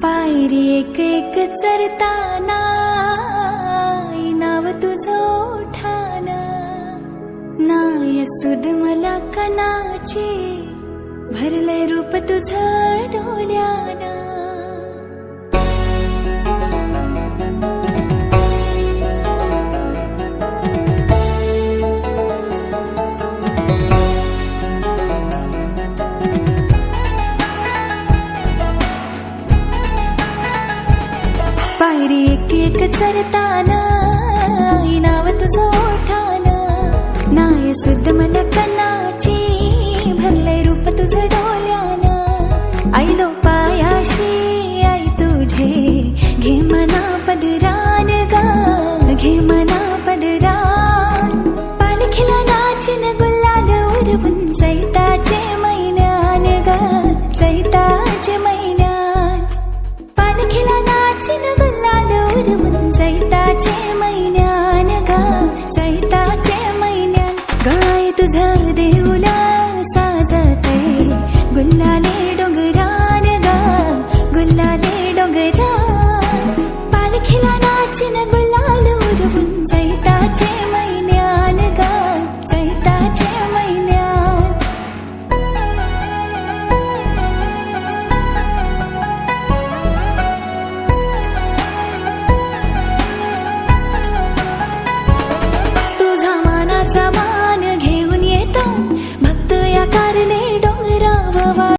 पायरी एक एक चरताना नाव तुझं ओठाना, नाय सुद मला कनाची भरलंय रूप तुझं डोल्याना. पायरी एक एक चरताना नाव तुझं ओठाना, नाय सुद्ध मला कनाची भरलंय रूप तुझं डोल्याना. आईलो पायाशी आई तुझे घे मना पदरान गा, घे मना पदरान. पालखीला नाचिन गुलाल उरवून चैताचे महिन्यान गा, चैताचे महिन्यान. पालखीला नाचिन गुलाल उरवून चैताचे महिन्यान गा, चैताचे महिन्यान. गाय तुझं देव